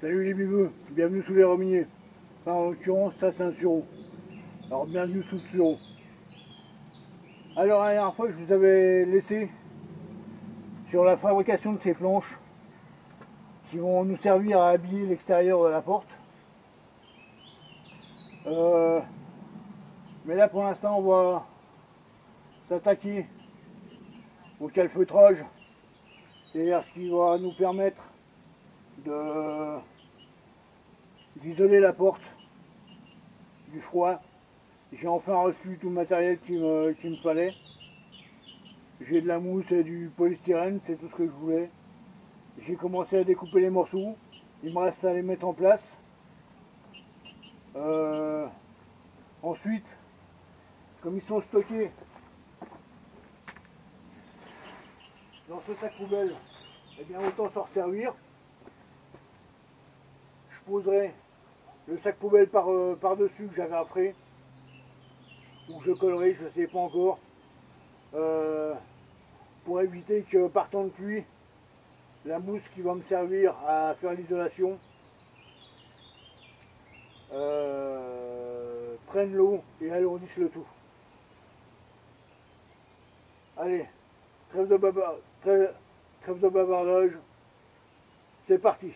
Salut les biveux, bienvenue sous les reminiers. Enfin, en l'occurrence, ça c'est un sureau. Alors bienvenue sous le sureau. Alors la dernière fois, je vous avais laissé sur la fabrication de ces planches qui vont nous servir à habiller l'extérieur de la porte. Mais là pour l'instant, on va s'attaquer au calfeutrage, c'est-à-dire ce qui va nous permettre d'isoler la porte du froid. J'ai enfin reçu tout le matériel qu'il me fallait. J'ai de la mousse et du polystyrène, c'est tout ce que je voulais. J'ai commencé à découper les morceaux. Il me reste à les mettre en place. Ensuite, comme ils sont stockés dans ce sac poubelle, eh bien autant s'en resservir. Je poserai le sac poubelle par-dessus que j'avais après, ou je collerai, je ne sais pas encore, pour éviter que partant de pluie, la mousse qui va me servir à faire l'isolation prenne l'eau et alourdisse le tout. Allez, trêve de bavardage, c'est parti.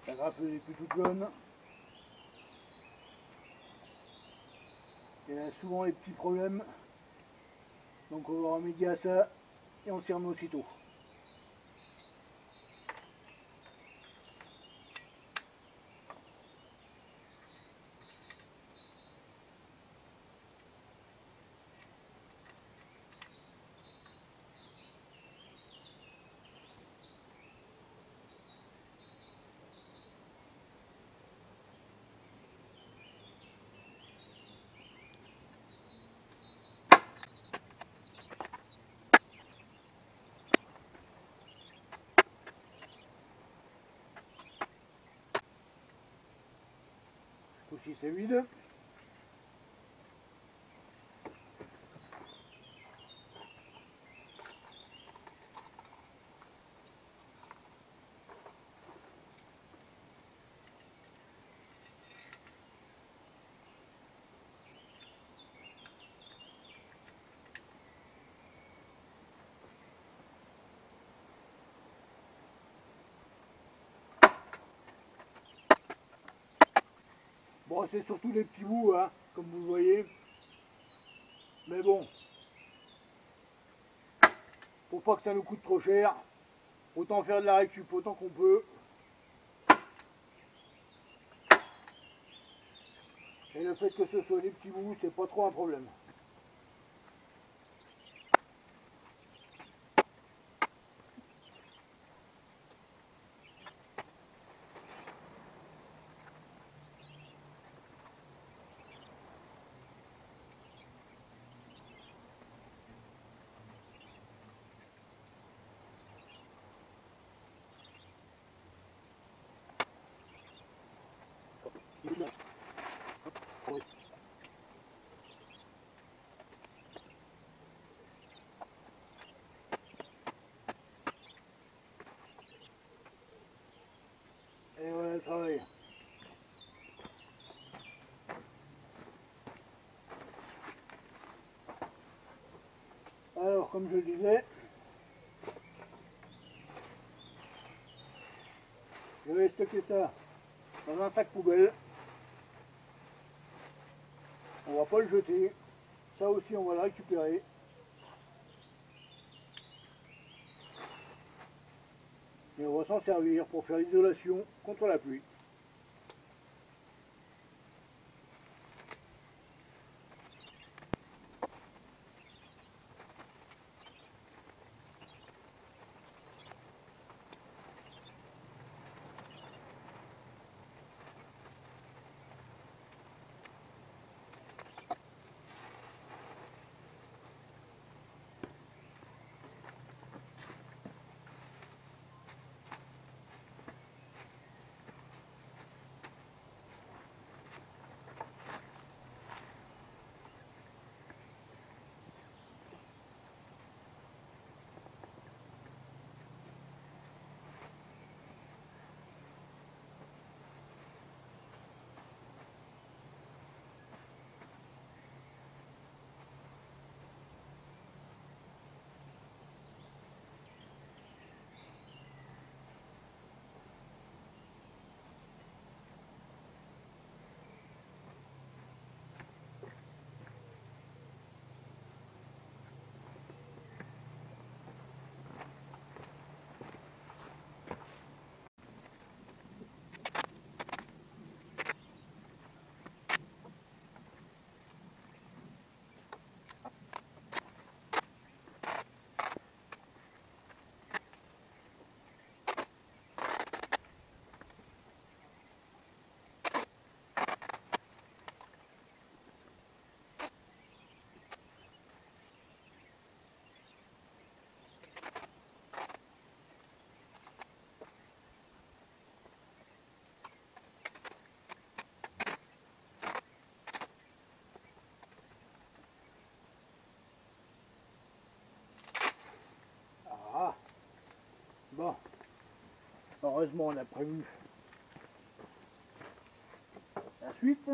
La grappe n'est plus toute jaune. Il y a souvent les petits problèmes. Donc on va remédier à ça et on s'y remet aussitôt. Aussi c'est vide. Bon, c'est surtout les petits bouts, hein, comme vous le voyez. Mais bon, pour pas que ça nous coûte trop cher, autant faire de la récup autant qu'on peut. Et le fait que ce soit des petits bouts, c'est pas trop un problème. Alors comme je le disais, je vais stocker ça dans un sac poubelle. On va pas le jeter. Ça aussi on va le récupérer. Et on va s'en servir pour faire l'isolation contre la pluie. Ah, bon, heureusement on a prévu la suite.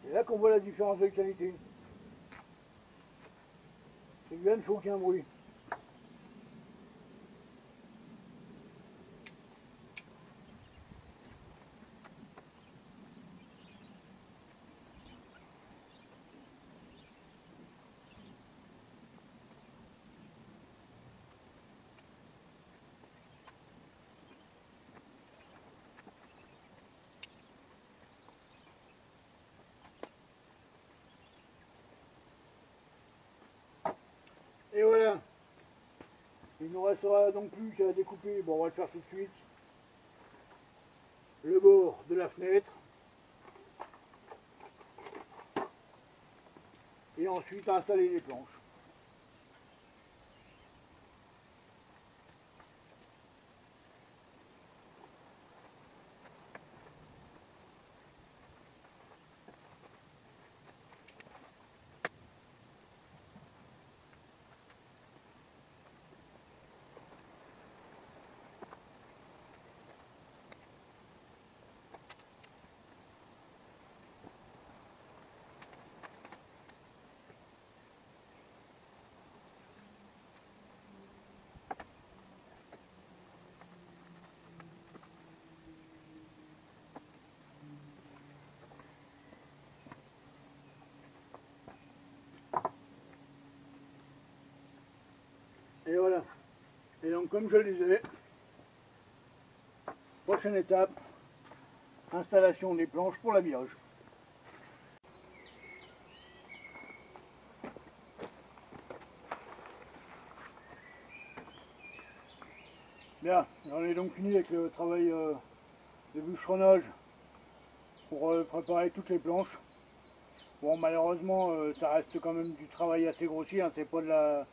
C'est là qu'on voit la différence de qualité. C'est bien, il ne faut aucun bruit. Et voilà. Il ne nous restera donc plus qu'à découper, bon on va le faire tout de suite, le bord de la fenêtre. Et ensuite installer les planches. Et voilà. Et donc comme je le disais, prochaine étape, installation des planches pour l'habillage. Bien, j'en ai donc fini avec le travail de bûcheronnage pour préparer toutes les planches. Bon, malheureusement, ça reste quand même du travail assez grossier, hein, c'est pas de la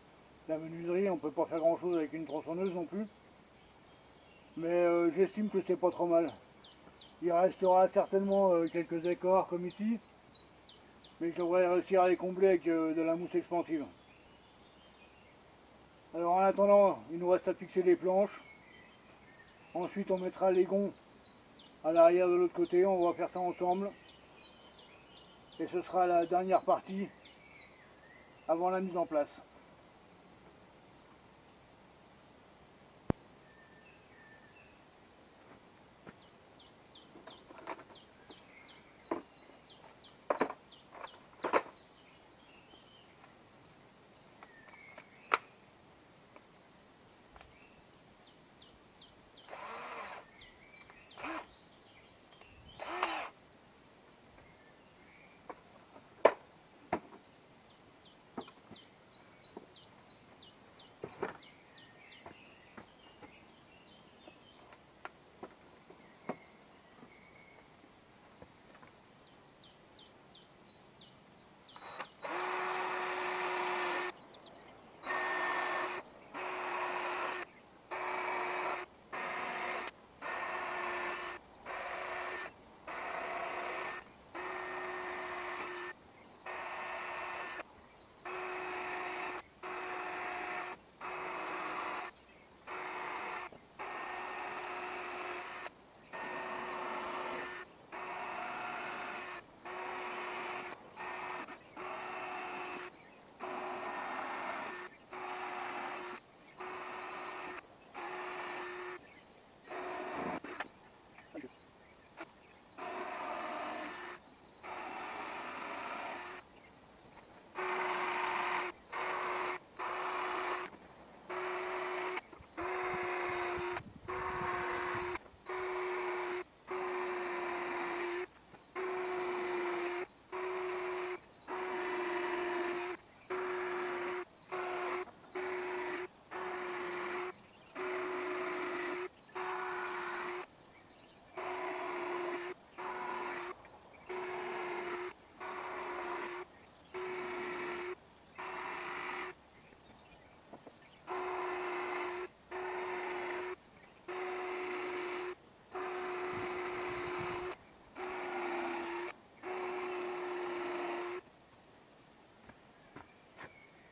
menuiserie, on peut pas faire grand chose avec une tronçonneuse non plus. Mais j'estime que c'est pas trop mal. Il restera certainement quelques écarts comme ici, mais je devrais réussir à les combler avec de la mousse expansive. Alors en attendant, il nous reste à fixer les planches. Ensuite on mettra les gonds à l'arrière de l'autre côté, on va faire ça ensemble. Et ce sera la dernière partie avant la mise en place.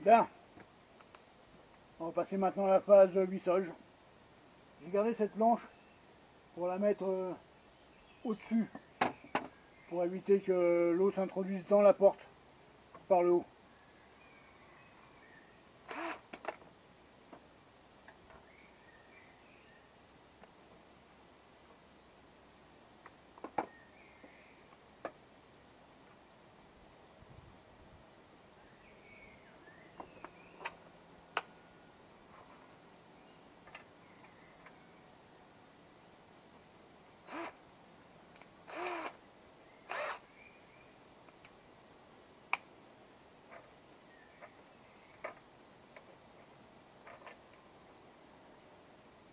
Bien, on va passer maintenant à la phase vissage. J'ai gardé cette planche pour la mettre au-dessus, pour éviter que l'eau s'introduise dans la porte par le haut.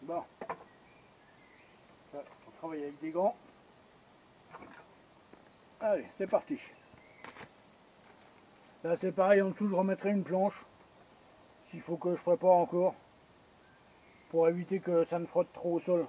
Bon, ça, on travaille avec des gants. Allez, c'est parti. Là c'est pareil, en dessous je remettrai une planche, s'il faut que je prépare encore, pour éviter que ça ne frotte trop au sol.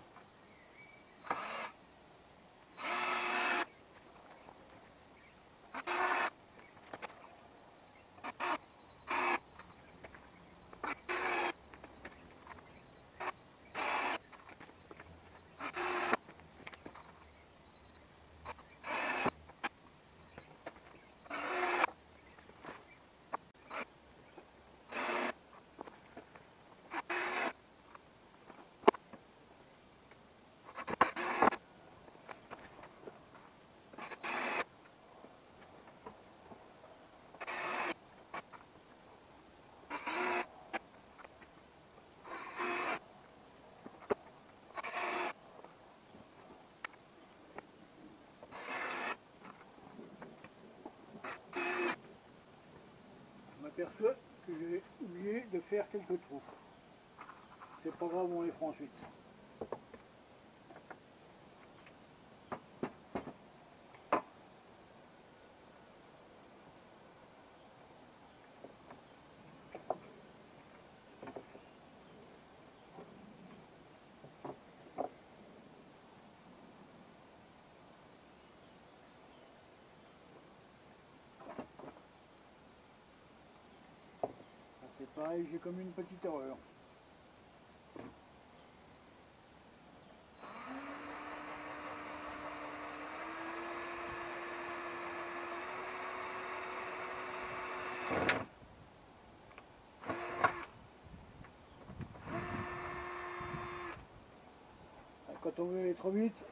Je m'aperçois que j'ai oublié de faire quelques trous. C'est pas grave, on les fera ensuite. pareil, j'ai commis une petite erreur. Quand on veut aller trop vite,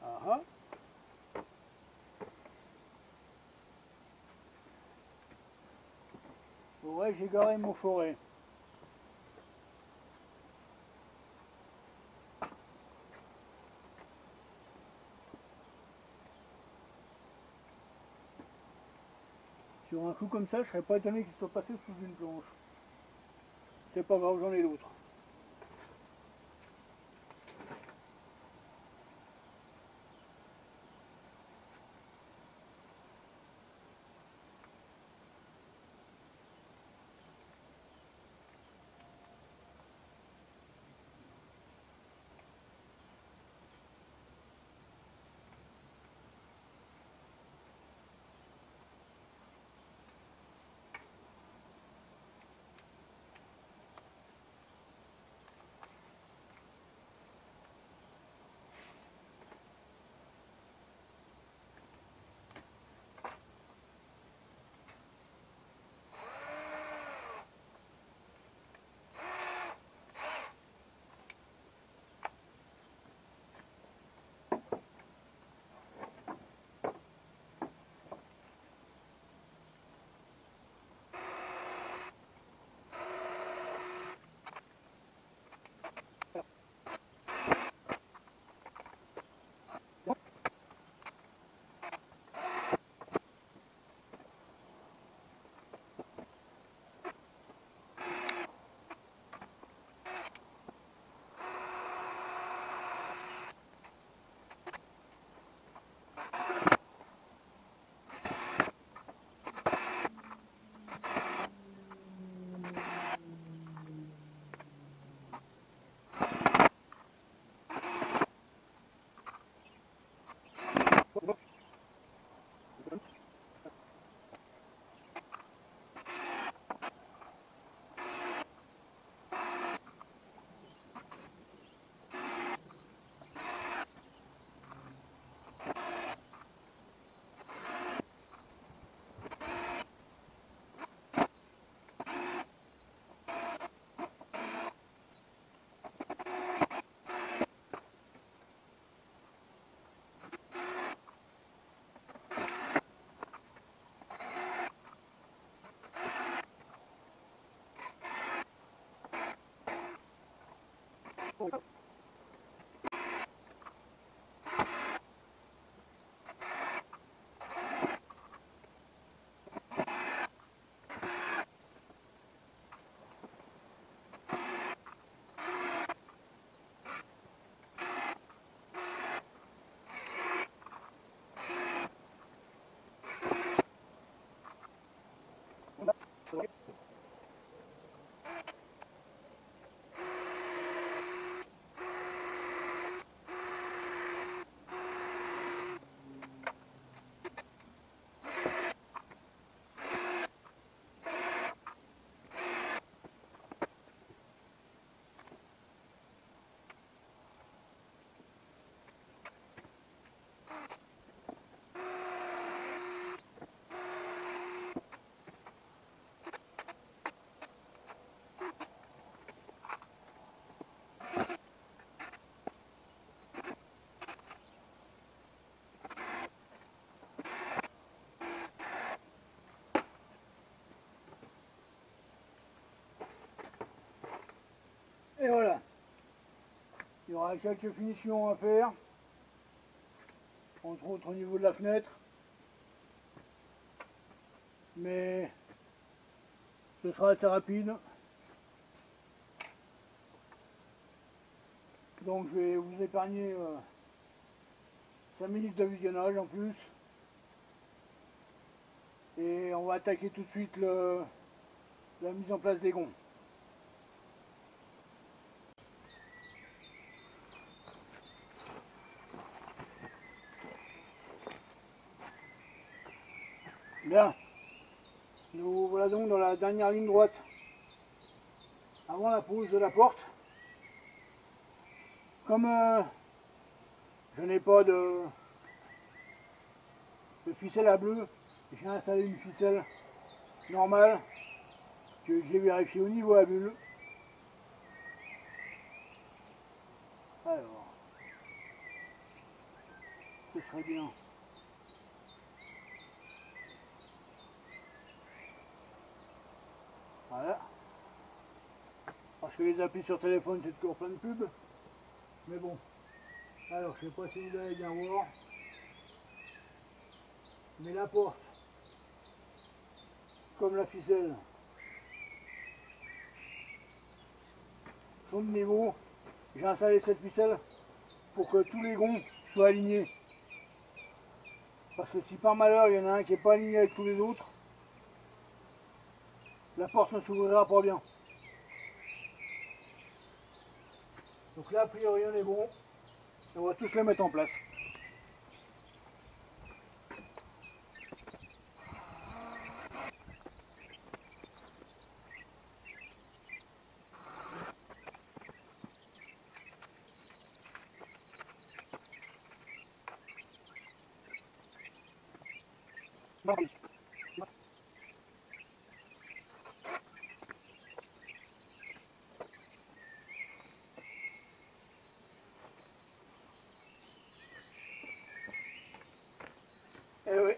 ah. Ouais, j'ai garé mon forêt. Sur un coup comme ça, je serais pas étonné qu'il soit passé sous une planche. C'est pas grave, j'en ai d'autres. Et voilà. Il y aura quelques finitions à faire, entre autres au niveau de la fenêtre. Mais ce sera assez rapide. Donc je vais vous épargner 5 minutes de visionnage en plus. Et on va attaquer tout de suite la mise en place des gonds. Bien. Nous voilà donc dans la dernière ligne droite avant la pose de la porte. Comme je n'ai pas de ficelle à bleu, j'ai installé une ficelle normale que j'ai vérifiée au niveau à bulle. Alors, ce serait bien. Voilà. Parce que les applis sur téléphone, c'est toujours plein de pubs. Mais bon. Alors, je ne sais pas si vous allez bien voir. Mais la porte, comme la ficelle, sont de niveau. J'ai installé cette ficelle pour que tous les gonds soient alignés. Parce que si par malheur il y en a un qui n'est pas aligné avec tous les autres, la porte ne s'ouvrira pas bien. Donc là, a priori, on est bon. On va tous les mettre en place. Eh oui.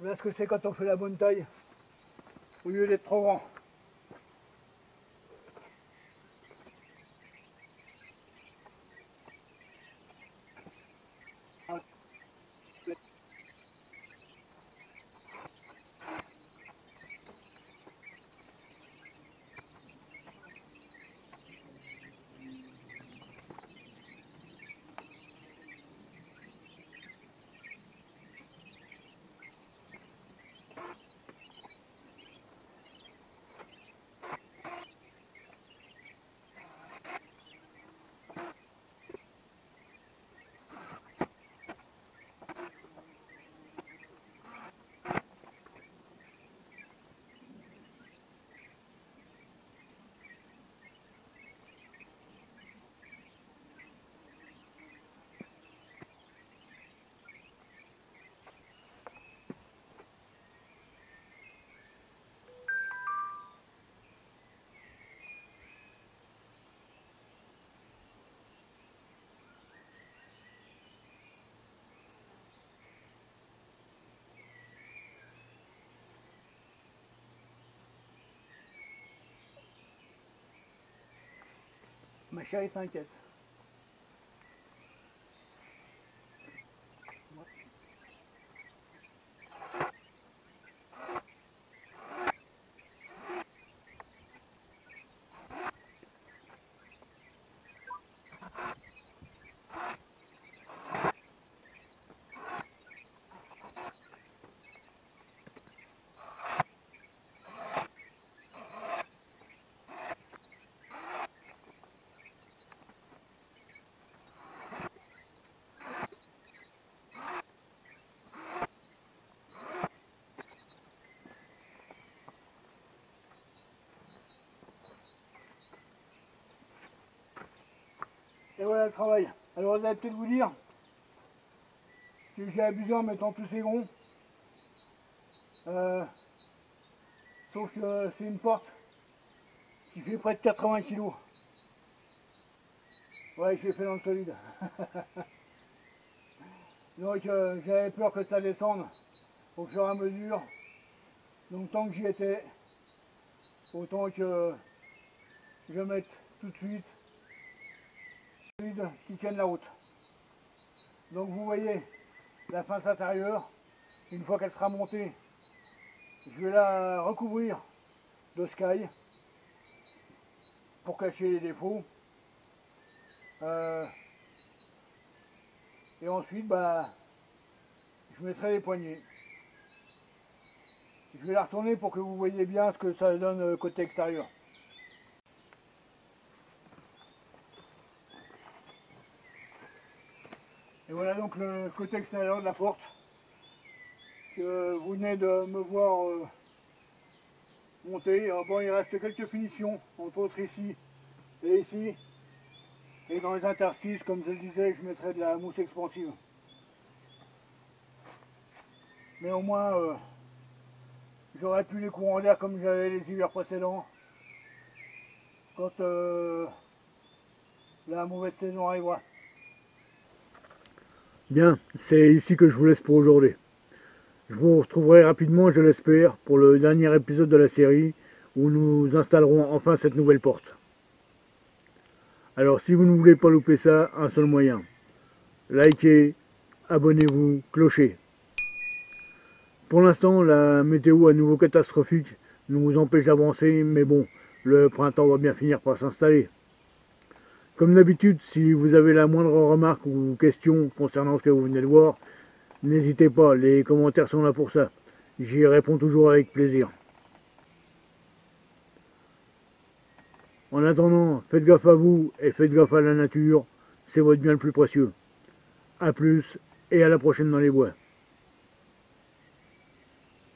Voilà ce que c'est quand on fait la bonne taille, au lieu d'être trop grand. Ma chérie s'inquiète. Et voilà le travail. Alors vous allez peut-être vous dire que j'ai abusé en mettant tous ces gonds. Sauf que c'est une porte qui fait près de 80 kg. Ouais, je l'ai fait dans le solide. Donc j'avais peur que ça descende au fur et à mesure. Donc tant que j'y étais, autant que je mette tout de suite solide qui tienne la route. Donc vous voyez la face intérieure, une fois qu'elle sera montée, je vais la recouvrir de sky pour cacher les défauts. Et ensuite, bah, je mettrai les poignées. Je vais la retourner pour que vous voyez bien ce que ça donne côté extérieur. Et voilà donc le côté extérieur de la porte. que vous venez de me voir monter. Bon, il reste quelques finitions, entre autres ici et ici. Et dans les interstices, comme je le disais, je mettrai de la mousse expansive. Mais au moins, j'aurais plus les courants d'air comme j'avais les hivers précédents. Quand la mauvaise saison arrivera. Bien, c'est ici que je vous laisse pour aujourd'hui. Je vous retrouverai rapidement, je l'espère, pour le dernier épisode de la série où nous installerons enfin cette nouvelle porte. Alors si vous ne voulez pas louper ça, un seul moyen. Likez, abonnez-vous, clocher. Pour l'instant, la météo à nouveau catastrophique nous empêche d'avancer, mais bon, le printemps va bien finir par s'installer. Comme d'habitude, si vous avez la moindre remarque ou question concernant ce que vous venez de voir, n'hésitez pas, les commentaires sont là pour ça. J'y réponds toujours avec plaisir. En attendant, faites gaffe à vous et faites gaffe à la nature, c'est votre bien le plus précieux. A plus et à la prochaine dans les bois.